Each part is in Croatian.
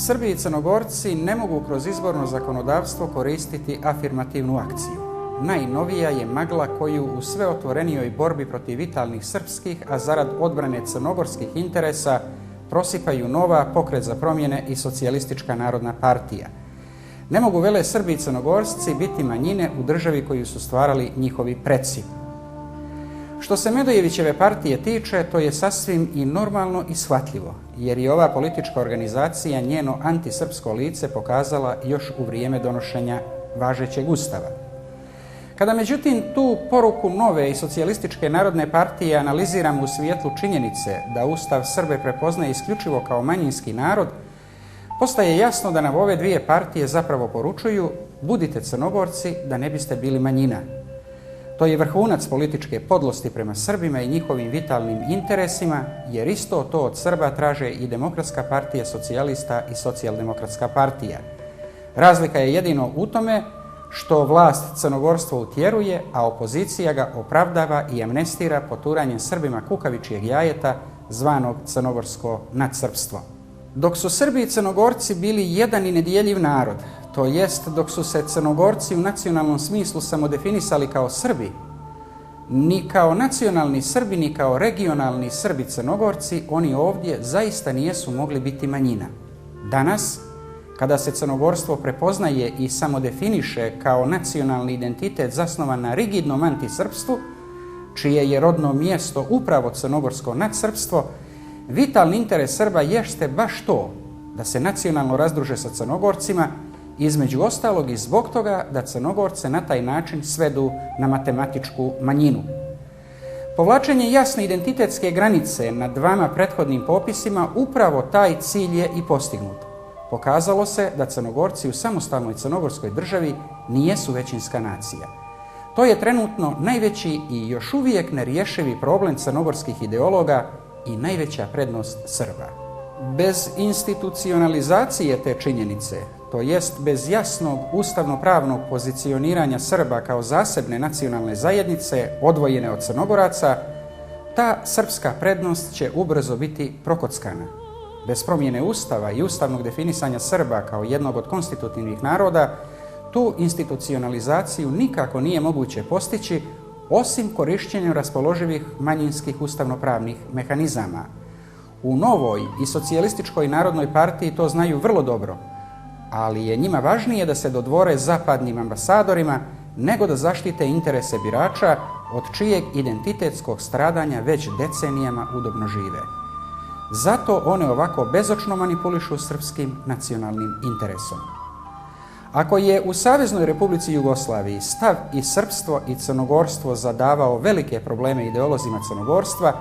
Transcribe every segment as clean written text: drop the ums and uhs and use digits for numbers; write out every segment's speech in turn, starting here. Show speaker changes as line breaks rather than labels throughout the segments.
Srbi i Crnogorci ne mogu kroz izborno zakonodavstvo koristiti afirmativnu akciju. Najnovija je magla koju u sve otvorenijoj borbi protiv vitalnih srpskih, a zarad odbrane crnogorskih interesa prosipaju Nova, Pokret za promjene i Socijalistička narodna partija. Ne mogu vele Srbi i Crnogorci biti manjine u državi koju su stvarali njihovi preci. Što se Medojevićeve partije tiče, to je sasvim i normalno i shvatljivo, jer je ova politička organizacija njeno antisrpsko lice pokazala još u vrijeme donošenja važećeg ustava. Kada međutim tu poruku Nove i Socijalističke narodne partije analiziramo u svijetlu činjenice da Ustav Srbe prepoznaje isključivo kao manjinski narod, postaje jasno da nam ove dvije partije zapravo poručuju: budite Crnogorci da ne biste bili manjina. To je vrhunac političke podlosti prema Srbima i njihovim vitalnim interesima, jer isto to od Srba traže i Demokratska partija socijalista i Socijaldemokratska partija. Razlika je jedino u tome što vlast crnogorstvo utjeruje, a opozicija ga opravdava i amnestira poturanjem Srbima kukavičjeg jajeta zvanog crnogorsko nadsrpstvo. Dok su Srbi i Crnogorci bili jedan i nedjeljiv narod, to jest dok su se Crnogorci u nacionalnom smislu samodefinisali kao Srbi, ni kao nacionalni Srbi, ni kao regionalni Srbi Crnogorci, oni ovdje zaista nijesu mogli biti manjina. Danas, kada se crnogorstvo prepoznaje i samodefiniše kao nacionalni identitet zasnovan na rigidnom antisrpstvu, čije je rodno mjesto upravo crnogorsko nadsrpstvo, vitalni interes Srba jeste baš to, da se nacionalno razdruže sa Crnogorcima, između ostalog i zbog toga da Crnogorce na taj način svedu na matematičku manjinu. Povlačenje jasne identitetske granice na dvama prethodnim popisima upravo taj cilj je i postignut. Pokazalo se da Crnogorci u samostalnoj crnogorskoj državi nijesu većinska nacija. To je trenutno najveći i još uvijek nerješivi problem crnogorskih ideologa i najveća prednost Srba. Bez institucionalizacije te činjenice, to jest bez jasnog ustavno-pravnog pozicioniranja Srba kao zasebne nacionalne zajednice odvojene od Crnogoraca, ta srpska prednost će ubrzo biti prokockana. Bez promjene Ustava i ustavnog definisanja Srba kao jednog od konstitutivnih naroda, tu institucionalizaciju nikako nije moguće postići osim korišćenjem raspoloživih manjinskih ustavnopravnih mehanizama. U Novoj i Socijalističkoj narodnoj partiji to znaju vrlo dobro, ali je njima važnije da se dodvore zapadnim ambasadorima nego da zaštite interese birača od čijeg identitetskog stradanja već decenijama udobno žive. Zato one ovako bezočno manipulišu srpskim nacionalnim interesom. Ako je u Saveznoj Republici Jugoslaviji stav i srpstvo i crnogorstvo zadavao velike probleme ideolozima crnogorstva,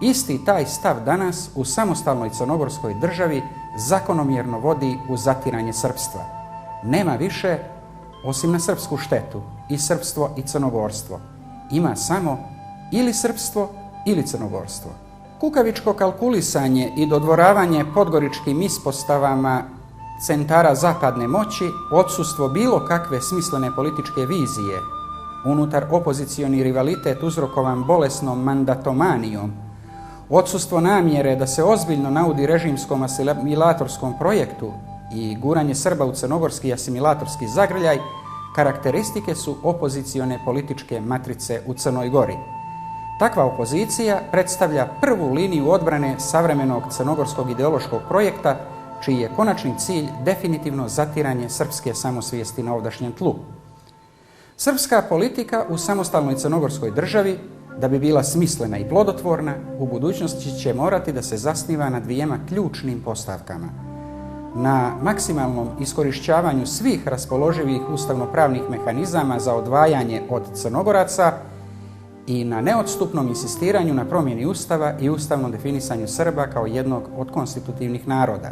isti taj stav danas u samostalnoj crnogorskoj državi zakonomjerno vodi u zatiranje srpstva. Nema više, osim na srpsku štetu, i srpstvo i crnogorstvo. Ima samo ili srpstvo ili crnogorstvo. Kukavičko kalkulisanje i dodvoravanje podgoričkim ispostavama centara zapadne moći, odsustvo bilo kakve smislene političke vizije, unutar opozicioni rivalitet uzrokovan bolesnom mandatomanijom, odsustvo namjere da se ozbiljno naudi režimskom asimilatorskom projektu i guranje Srba u crnogorski asimilatorski zagrljaj, karakteristike su opozicione političke matrice u Crnoj Gori. Takva opozicija predstavlja prvu liniju odbrane savremenog crnogorskog ideološkog projekta, čiji je konačni cilj definitivno zatiranje srpske samosvijesti na ovdašnjem tlu. Srpska politika u samostalnoj crnogorskoj državi, da bi bila smislena i plodotvorna, u budućnosti će morati da se zasniva na dvijema ključnim postavkama. Na maksimalnom iskorišćavanju svih raspoloživih ustavnopravnih mehanizama za odvajanje od Crnogoraca i na neodstupnom insistiranju na promjeni Ustava i ustavnom definisanju Srba kao jednog od konstitutivnih naroda.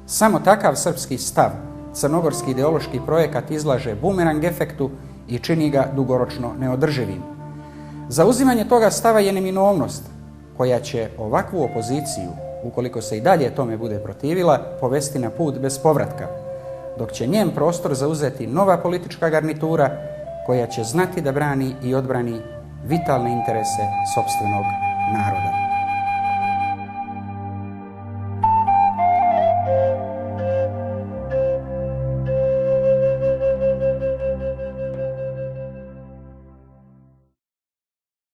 Samo takav srpski stav crnogorski ideološki projekat izlaže bumerang efektu i čini ga dugoročno neodrživim. Zauzimanje toga stava je neminovnost koja će ovakvu opoziciju, ukoliko se i dalje tome bude protivila, povesti na put bez povratka, dok će njen prostor zauzeti nova politička garnitura koja će znati da brani i odbrani vitalne interese sopstvenog naroda.